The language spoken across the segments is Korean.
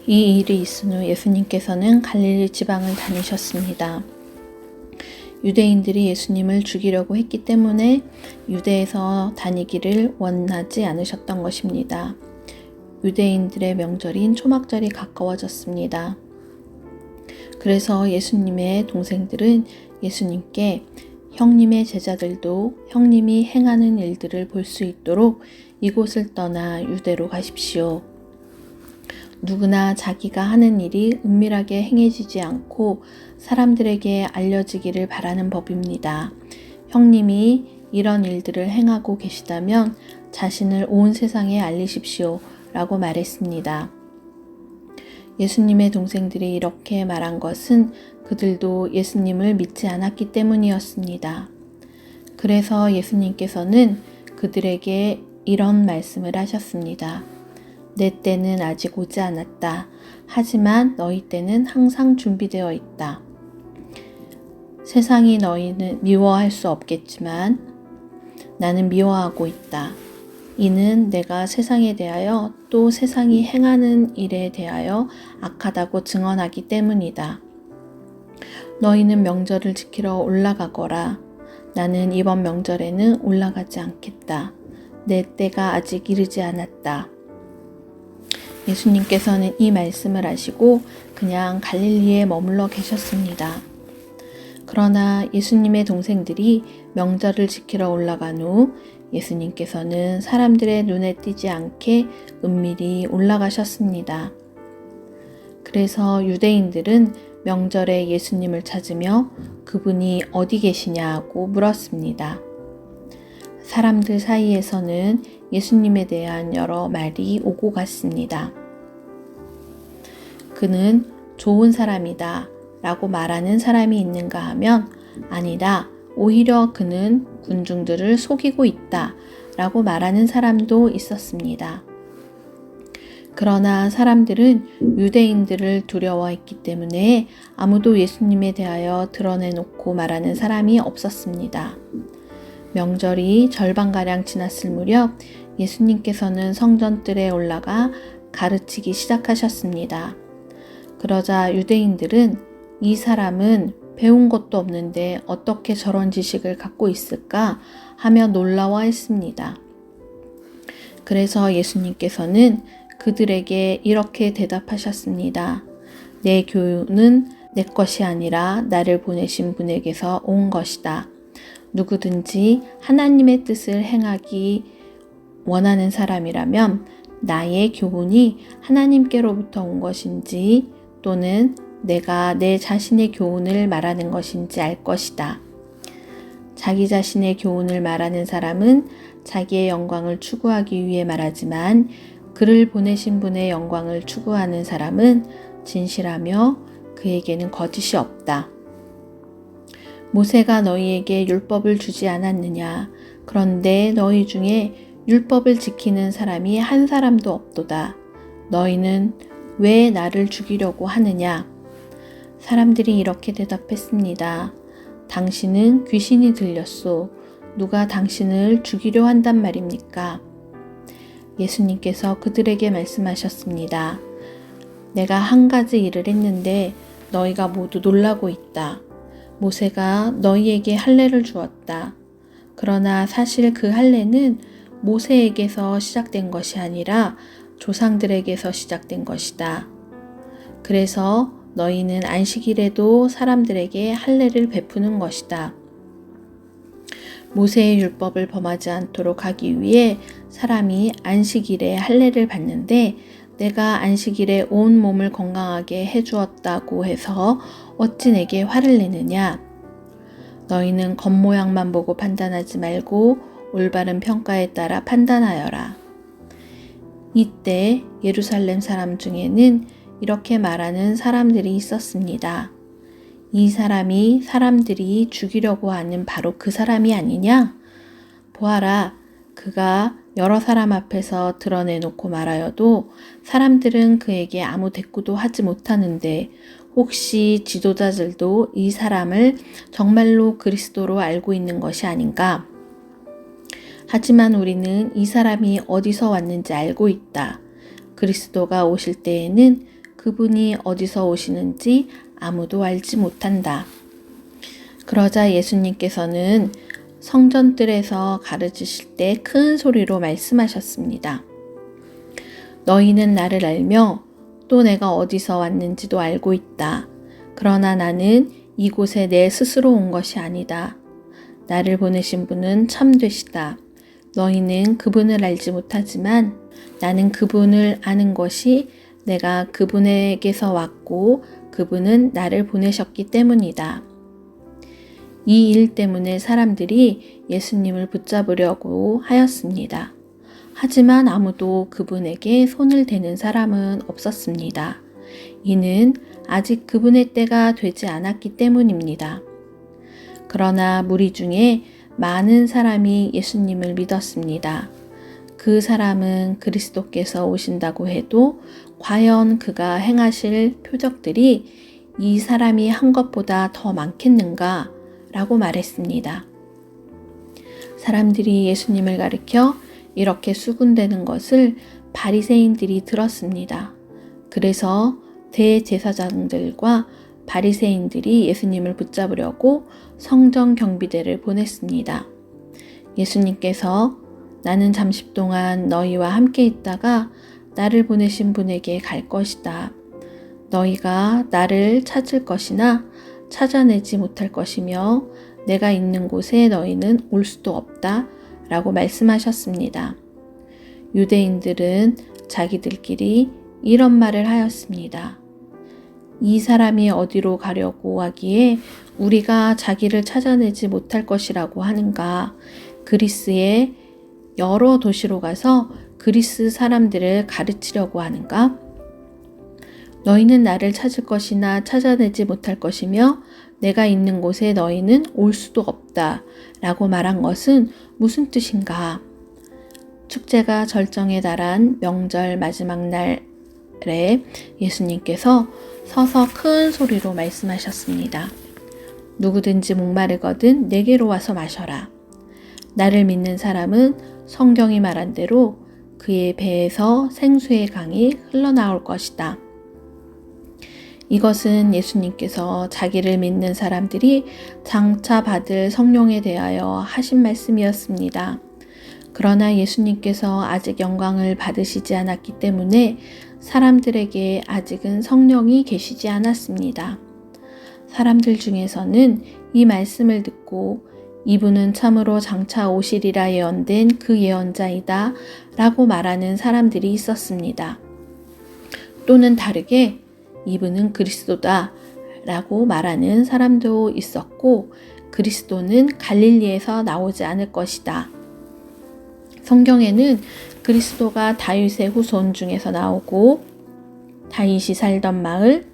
이 일이 있은 후 예수님께서는 갈릴리 지방을 다니셨습니다. 유대인들이 예수님을 죽이려고 했기 때문에 유대에서 다니기를 원하지 않으셨던 것입니다. 유대인들의 명절인 초막절이 가까워졌습니다. 그래서 예수님의 동생들은 예수님께 형님의 제자들도 형님이 행하는 일들을 볼 수 있도록 이곳을 떠나 유대로 가십시오. 누구나 자기가 하는 일이 은밀하게 행해지지 않고 사람들에게 알려지기를 바라는 법입니다. 형님이 이런 일들을 행하고 계시다면 자신을 온 세상에 알리십시오 라고 말했습니다. 예수님의 동생들이 이렇게 말한 것은 그들도 예수님을 믿지 않았기 때문이었습니다. 그래서 예수님께서는 그들에게 이런 말씀을 하셨습니다. 내 때는 아직 오지 않았다. 하지만 너희 때는 항상 준비되어 있다. 세상이 너희는 미워할 수 없겠지만 나는 미워하고 있다. 이는 내가 세상에 대하여 또 세상이 행하는 일에 대하여 악하다고 증언하기 때문이다. 너희는 명절을 지키러 올라가거라. 나는 이번 명절에는 올라가지 않겠다. 내 때가 아직 이르지 않았다. 예수님께서는 이 말씀을 하시고 그냥 갈릴리에 머물러 계셨습니다. 그러나 예수님의 동생들이 명절을 지키러 올라간 후 예수님께서는 사람들의 눈에 띄지 않게 은밀히 올라가셨습니다. 그래서 유대인들은 명절에 예수님을 찾으며 그분이 어디 계시냐고 물었습니다. 사람들 사이에서는 예수님에 대한 여러 말이 오고 갔습니다. 그는 좋은 사람이다 라고 말하는 사람이 있는가 하면 아니다, 오히려 그는 군중들을 속이고 있다 라고 말하는 사람도 있었습니다. 그러나 사람들은 유대인들을 두려워했기 때문에 아무도 예수님에 대하여 드러내놓고 말하는 사람이 없었습니다. 명절이 절반가량 지났을 무렵 예수님께서는 성전뜰에 올라가 가르치기 시작하셨습니다. 그러자 유대인들은 이 사람은 배운 것도 없는데 어떻게 저런 지식을 갖고 있을까 하며 놀라워했습니다. 그래서 예수님께서는 그들에게 이렇게 대답하셨습니다. 내 교훈은 내 것이 아니라 나를 보내신 분에게서 온 것이다. 누구든지 하나님의 뜻을 행하기 원하는 사람이라면 나의 교훈이 하나님께로부터 온 것인지 또는 내가 내 자신의 교훈을 말하는 것인지 알 것이다. 자기 자신의 교훈을 말하는 사람은 자기의 영광을 추구하기 위해 말하지만 그를 보내신 분의 영광을 추구하는 사람은 진실하며 그에게는 거짓이 없다. 모세가 너희에게 율법을 주지 않았느냐? 그런데 너희 중에 율법을 지키는 사람이 한 사람도 없도다. 너희는 왜 나를 죽이려고 하느냐? 사람들이 이렇게 대답했습니다. 당신은 귀신이 들렸소. 누가 당신을 죽이려 한단 말입니까? 예수님께서 그들에게 말씀하셨습니다. 내가 한 가지 일을 했는데 너희가 모두 놀라고 있다. 모세가 너희에게 할례를 주었다. 그러나 사실 그 할례는 모세에게서 시작된 것이 아니라 조상들에게서 시작된 것이다. 그래서 너희는 안식일에도 사람들에게 할례를 베푸는 것이다. 모세의 율법을 범하지 않도록 하기 위해 사람이 안식일에 할례를 받는데 내가 안식일에 온 몸을 건강하게 해주었다고 해서 어찌 내게 화를 내느냐? 너희는 겉모양만 보고 판단하지 말고 올바른 평가에 따라 판단하여라. 이때 예루살렘 사람 중에는 이렇게 말하는 사람들이 있었습니다. 이 사람이 사람들이 죽이려고 하는 바로 그 사람이 아니냐? 보아라, 그가 여러 사람 앞에서 드러내놓고 말하여도 사람들은 그에게 아무 대꾸도 하지 못하는데 혹시 지도자들도 이 사람을 정말로 그리스도로 알고 있는 것이 아닌가? 하지만 우리는 이 사람이 어디서 왔는지 알고 있다. 그리스도가 오실 때에는 그분이 어디서 오시는지 아무도 알지 못한다. 그러자 예수님께서는 성전뜰에서 가르치실 때 큰 소리로 말씀하셨습니다. 너희는 나를 알며 또 내가 어디서 왔는지도 알고 있다. 그러나 나는 이곳에 내 스스로 온 것이 아니다. 나를 보내신 분은 참되시다. 너희는 그분을 알지 못하지만 나는 그분을 아는 것이 내가 그분에게서 왔고 그분은 나를 보내셨기 때문이다. 이 일 때문에 사람들이 예수님을 붙잡으려고 하였습니다. 하지만 아무도 그분에게 손을 대는 사람은 없었습니다. 이는 아직 그분의 때가 되지 않았기 때문입니다. 그러나 무리 중에 많은 사람이 예수님을 믿었습니다. 그 사람은 그리스도께서 오신다고 해도 과연 그가 행하실 표적들이 이 사람이 한 것보다 더 많겠는가? 라고 말했습니다. 사람들이 예수님을 가리켜 이렇게 수군대는 것을 바리새인들이 들었습니다. 그래서 대제사장들과 바리새인들이 예수님을 붙잡으려고 성전 경비대를 보냈습니다. 예수님께서 나는 잠시 동안 너희와 함께 있다가 나를 보내신 분에게 갈 것이다. 너희가 나를 찾을 것이나 찾아내지 못할 것이며 내가 있는 곳에 너희는 올 수도 없다 라고 말씀하셨습니다. 유대인들은 자기들끼리 이런 말을 하였습니다. 이 사람이 어디로 가려고 하기에 우리가 자기를 찾아내지 못할 것이라고 하는가? 그리스의 여러 도시로 가서 그리스 사람들을 가르치려고 하는가? 너희는 나를 찾을 것이나 찾아내지 못할 것이며 내가 있는 곳에 너희는 올 수도 없다 라고 말한 것은 무슨 뜻인가? 축제가 절정에 달한 명절 마지막 날에 예수님께서 서서 큰 소리로 말씀하셨습니다. 누구든지 목마르거든 내게로 와서 마셔라. 나를 믿는 사람은 성경이 말한 대로 그의 배에서 생수의 강이 흘러나올 것이다. 이것은 예수님께서 자기를 믿는 사람들이 장차 받을 성령에 대하여 하신 말씀이었습니다. 그러나 예수님께서 아직 영광을 받으시지 않았기 때문에 사람들에게 아직은 성령이 계시지 않았습니다. 사람들 중에서는 이 말씀을 듣고 이분은 참으로 장차 오시리라 예언된 그 예언자이다 라고 말하는 사람들이 있었습니다. 또는 다르게 이분은 그리스도다 라고 말하는 사람도 있었고 그리스도는 갈릴리에서 나오지 않을 것이다. 성경에는 그리스도가 다윗의 후손 중에서 나오고 다윗이 살던 마을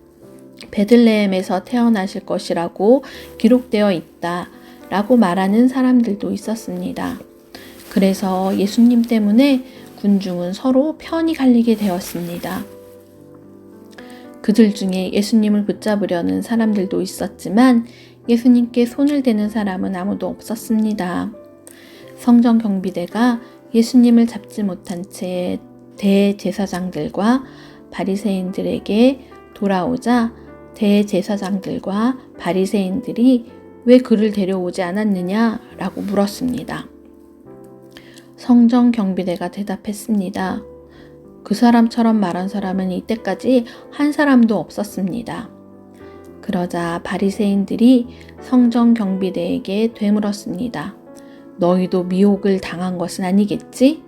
베들레헴에서 태어나실 것이라고 기록되어 있다 라고 말하는 사람들도 있었습니다. 그래서 예수님 때문에 군중은 서로 편이 갈리게 되었습니다. 그들 중에 예수님을 붙잡으려는 사람들도 있었지만 예수님께 손을 대는 사람은 아무도 없었습니다. 성전 경비대가 예수님을 잡지 못한 채 대제사장들과 바리새인들에게 돌아오자 대제사장들과 바리새인들이 왜 그를 데려오지 않았느냐라고 물었습니다. 성전 경비대가 대답했습니다. 그 사람처럼 말한 사람은 이때까지 한 사람도 없었습니다. 그러자 바리새인들이 성전 경비대에게 되물었습니다. 너희도 미혹을 당한 것은 아니겠지?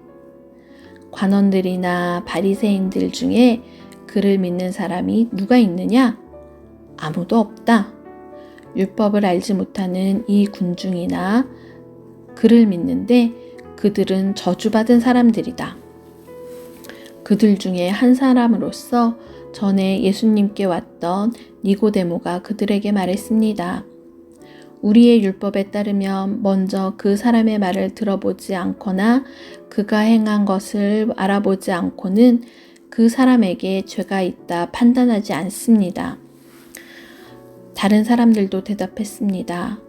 관원들이나 바리새인들 중에 그를 믿는 사람이 누가 있느냐? 아무도 없다. 율법을 알지 못하는 이 군중이나 그를 믿는데 그들은 저주받은 사람들이다. 그들 중에 한 사람으로서 전에 예수님께 왔던 니고데모가 그들에게 말했습니다. 우리의 율법에 따르면 먼저 그 사람의 말을 들어보지 않거나 그가 행한 것을 알아보지 않고는 그 사람에게 죄가 있다 판단하지 않습니다. 다른 사람들도 대답했습니다.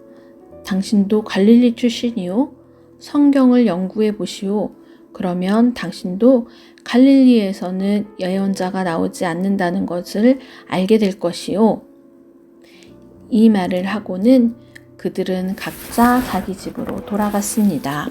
당신도 갈릴리 출신이요? 성경을 연구해 보시오. 그러면 당신도 갈릴리에서는 예언자가 나오지 않는다는 것을 알게 될 것이요. 이 말을 하고는 그들은 각자 자기 집으로 돌아갔습니다.